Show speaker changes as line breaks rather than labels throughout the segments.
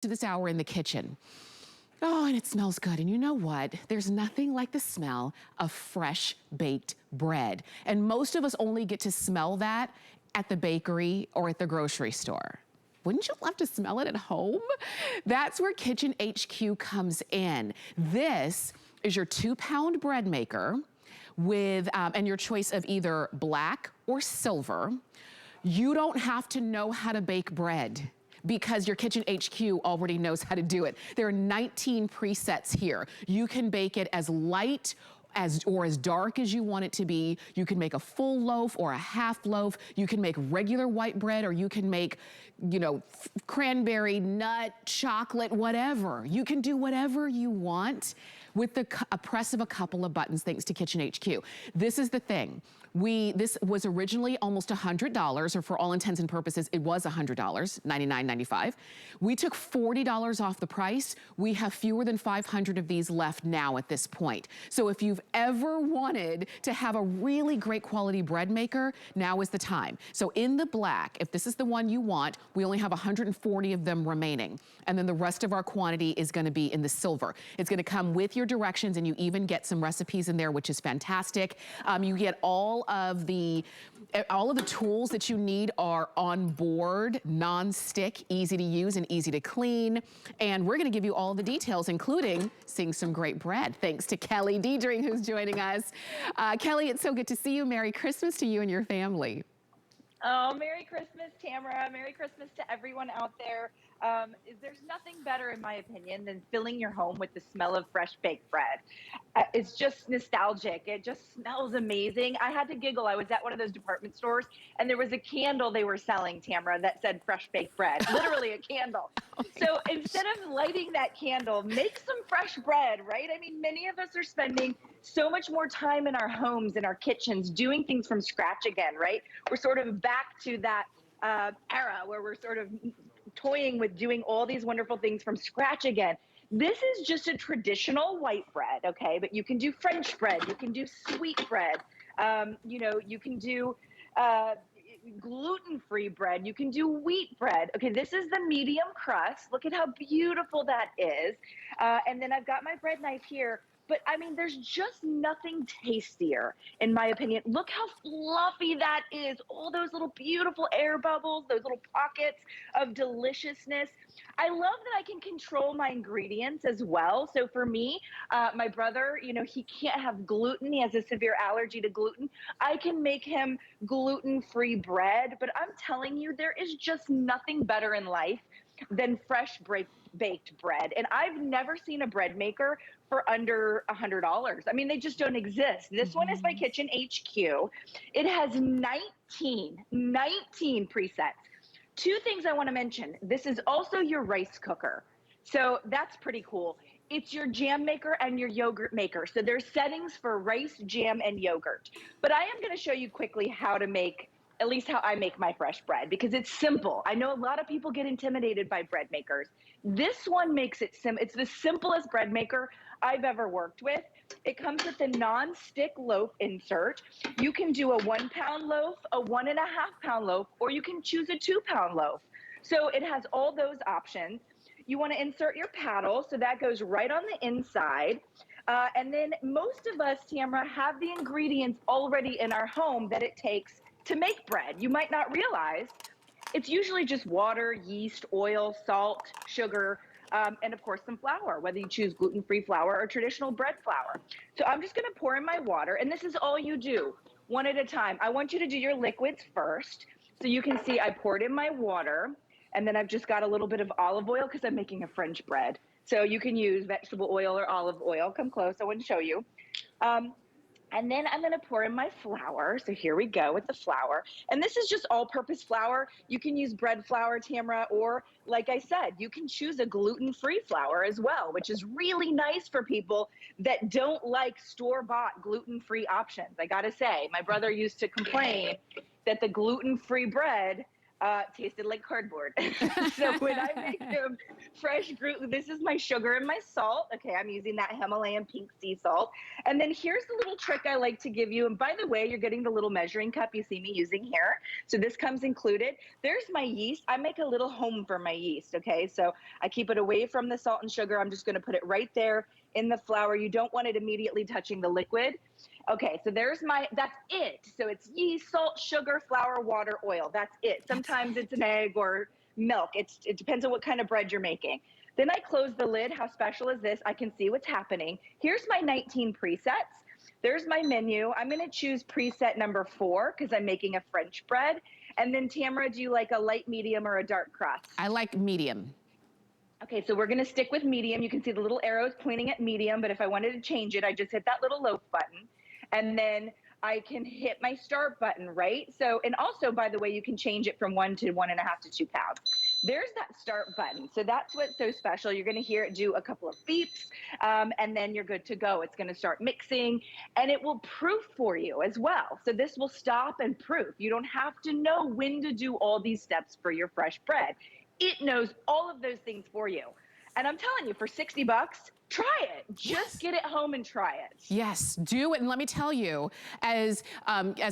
to this hour in the kitchen. Oh, and it smells good. And you know what? There's nothing like the smell of fresh baked bread. And most of us only get to smell that at the bakery or at the grocery store. Wouldn't you love to smell it at home? That's where Kitchen HQ comes in. This is your 2-pound bread maker with, and your choice of either black or silver. You don't have to know how to bake bread, because your Kitchen HQ already knows how to do it. There are 19 presets here. You can bake it as light or as dark as you want it to be. You can make a full loaf or a half loaf. You can make regular white bread, or you can make, you know, cranberry, nut, chocolate, whatever. You can do whatever you want with a press of a couple of buttons, thanks to Kitchen HQ. This is the thing. This was originally almost $100, or for all intents and purposes, it was $100, $99.95. We took $40 off the price. We have fewer than 500 of these left now at this point. So if you've ever wanted to have a really great quality bread maker, now is the time. So in the black, if this is the one you want, we only have 140 of them remaining. And then the rest of our quantity is gonna be in the silver. It's gonna come with your directions, and you even get some recipes in there, which is fantastic. You get all of the tools that you need are on board, non-stick, easy to use and easy to clean. And we're gonna give you all the details, including seeing some great bread, thanks to Kelly Diedring, who's joining us. Kelly, it's so good to see you. Merry Christmas to you and your family.
Oh, Merry Christmas, Tamara. Merry Christmas to everyone out there. There's nothing better, in my opinion, than filling your home with the smell of fresh baked bread. It's just nostalgic. It just smells amazing. I had to giggle. I was at one of those department stores, and there was a candle they were selling, Tamara, that said fresh baked bread. Literally a candle. So instead of lighting that candle, make some fresh bread, right? I mean, many of us are spending so much more time in our homes, in our kitchens, doing things from scratch again, right? We're sort of back to that era where we're sort of toying with doing all these wonderful things from scratch again. This is just a traditional white bread, okay? But you can do French bread, you can do sweet bread, you know, you can do gluten-free bread, you can do wheat bread. Okay, this is the medium crust. Look at how beautiful that is. And then I've got my bread knife here. But I mean, there's just nothing tastier, in my opinion. Look how fluffy that is. All those little beautiful air bubbles, those little pockets of deliciousness. I love that I can control my ingredients as well. So for me, my brother, you know, he can't have gluten. He has a severe allergy to gluten. I can make him gluten-free bread. But I'm telling you, there is just nothing better in life than fresh baked bread. And I've never seen a bread maker for under $100. I mean, they just don't exist. This one is by Kitchen HQ. It has 19 presets. Two things I want to mention. This is also your rice cooker. So that's pretty cool. It's your jam maker and your yogurt maker. So there's settings for rice, jam, and yogurt. But I am going to show you quickly how to make, at least how I make my fresh bread, because it's simple. I know a lot of people get intimidated by bread makers. This one makes it simple. It's the simplest bread maker I've ever worked with. It comes with a non-stick loaf insert. You can do a 1-pound loaf, a 1.5-pound loaf, or you can choose a 2-pound loaf. So it has all those options. You want to insert your paddle, so that goes right on the inside. And then most of us, Tamara, have the ingredients already in our home that it takes to make bread. You might not realize it's usually just water, yeast, oil, salt, sugar, and of course some flour, whether you choose gluten-free flour or traditional bread flour. So I'm just gonna pour in my water, and this is all you do, one at a time. I want you to do your liquids first. So you can see I poured in my water, and then I've just got a little bit of olive oil because I'm making a French bread. So you can use vegetable oil or olive oil. Come close, I want to show you. And then I'm gonna pour in my flour. So here we go with the flour. And this is just all-purpose flour. You can use bread flour, Tamara, or like I said, you can choose a gluten-free flour as well, which is really nice for people that don't like store-bought gluten-free options. I gotta say, my brother used to complain that the gluten-free bread Tasted like cardboard. So when I make them fresh gluten, this is my sugar and my salt. Okay, I'm using that Himalayan pink sea salt. And then here's the little trick I like to give you. And by the way, you're getting the little measuring cup you see me using here. So this comes included. There's my yeast. I make a little home for my yeast, okay? So I keep it away from the salt and sugar. I'm just gonna put it right there in the flour. You don't want it immediately touching the liquid. Okay, so that's it. So it's yeast, salt, sugar, flour, water, oil. That's it. Sometimes it's an egg or milk. It depends on what kind of bread you're making. Then I close the lid. How special is this? I can see what's happening. Here's my 19 presets. There's my menu. I'm gonna choose preset number 4 because I'm making a French bread. And then Tamara, do you like a light, medium, or a dark crust?
I like medium.
Okay, so we're gonna stick with medium. You can see the little arrows pointing at medium, but if I wanted to change it, I just hit that little loaf button. And then I can hit my start button, right? So, and also, by the way, you can change it from 1 to 1.5 to 2 pounds. There's that start button. So that's what's so special. You're gonna hear it do a couple of beeps, and then you're good to go. It's gonna start mixing, and it will proof for you as well. So this will stop and proof. You don't have to know when to do all these steps for your fresh bread. It knows all of those things for you. And I'm telling you, for 60 bucks, try it. Just get it home and try it.
Yes, do it. And let me tell you, as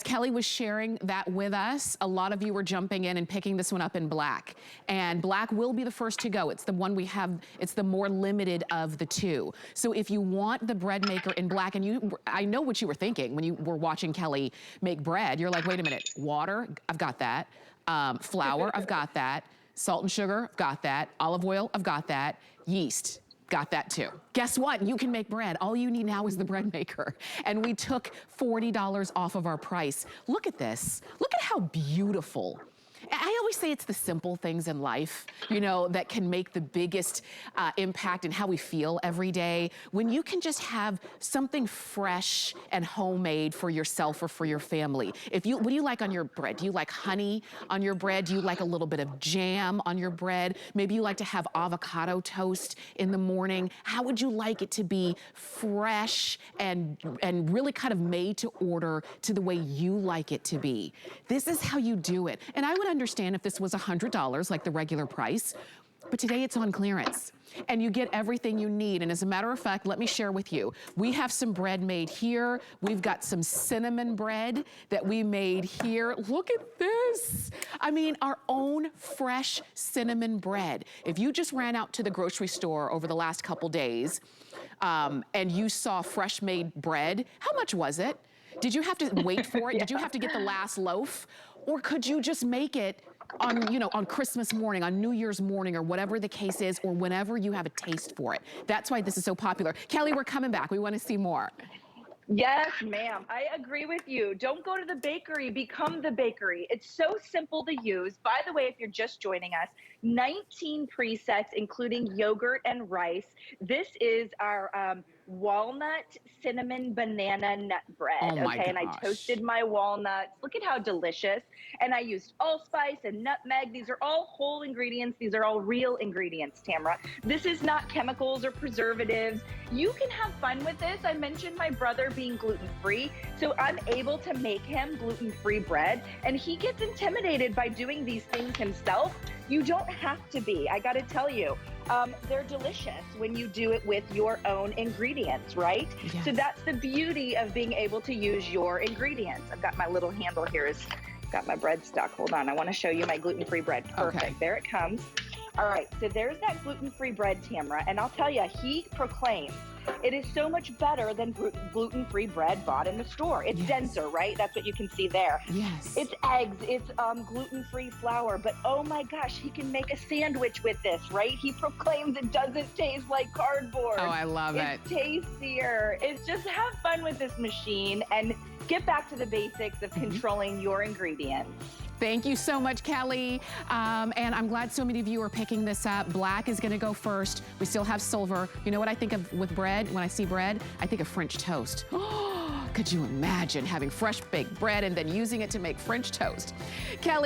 Kelly was sharing that with us, a lot of you were jumping in and picking this one up in black. And black will be the first to go. It's the one we have, it's the more limited of the two. So if you want the bread maker in black, and I know what you were thinking when you were watching Kelly make bread. You're like, wait a minute, water, I've got that. Flour, I've got that. Salt and sugar, I've got that. Olive oil, I've got that. Yeast, got that too. Guess what? You can make bread. All you need now is the bread maker. And we took $40 off of our price. Look at this. Look at how beautiful. I always say it's the simple things in life, you know, that can make the biggest impact in how we feel every day. When you can just have something fresh and homemade for yourself or for your family. What do you like on your bread? Do you like honey on your bread? Do you like a little bit of jam on your bread? Maybe you like to have avocado toast in the morning. How would you like it to be fresh and really kind of made to order to the way you like it to be? This is how you do it. And I would understand if this was $100 like the regular price, but today it's on clearance and you get everything you need. And as a matter of fact, let me share with you, we have some bread made here. We've got some cinnamon bread that we made here. Look at this. I mean, our own fresh cinnamon bread. If you just ran out to the grocery store over the last couple days and you saw fresh made bread, how much was it? Did you have to wait for it? Yeah. Did you have to get the last loaf? Or could you just make it on, you know, on Christmas morning, on New Year's morning, or whatever the case is, or whenever you have a taste for it? That's why this is so popular. Kelly, we're coming back. We want to see more.
Yes, ma'am. I agree with you. Don't go to the bakery, become the bakery. It's so simple to use. By the way, if you're just joining us, 19 presets, including yogurt and rice. This is our walnut, cinnamon, banana nut bread.
Oh my
okay,
gosh.
And I toasted my walnuts. Look at how delicious. And I used allspice and nutmeg. These are all whole ingredients. These are all real ingredients, Tamara. This is not chemicals or preservatives. You can have fun with this. I mentioned my brother being gluten-free, so I'm able to make him gluten-free bread, and he gets intimidated by doing these things himself. You don't have to be. I got to tell you, they're delicious when you do it with your own ingredients, right?
Yes.
So that's the beauty of being able to use your ingredients. I've got my little handle here. Got my bread stuck. Hold on. I want to show you my gluten-free bread. Perfect. Okay. There it comes. All right. So there's that gluten-free bread, Tamara. And I'll tell you, he proclaims it is so much better than gluten-free bread bought in the store. It's denser, right? That's what you can see there.
Yes.
It's eggs. It's gluten-free flour. But oh my gosh, he can make a sandwich with this, right? He proclaims it doesn't taste like cardboard.
Oh, I love it.
It's tastier. It's just have fun with this machine and get back to the basics of controlling your ingredients.
Thank you so much, Kelly. And I'm glad so many of you are picking this up. Black is gonna go first. We still have silver. You know what I think of with bread? When I see bread, I think of French toast. Could you imagine having fresh baked bread and then using it to make French toast? Kelly.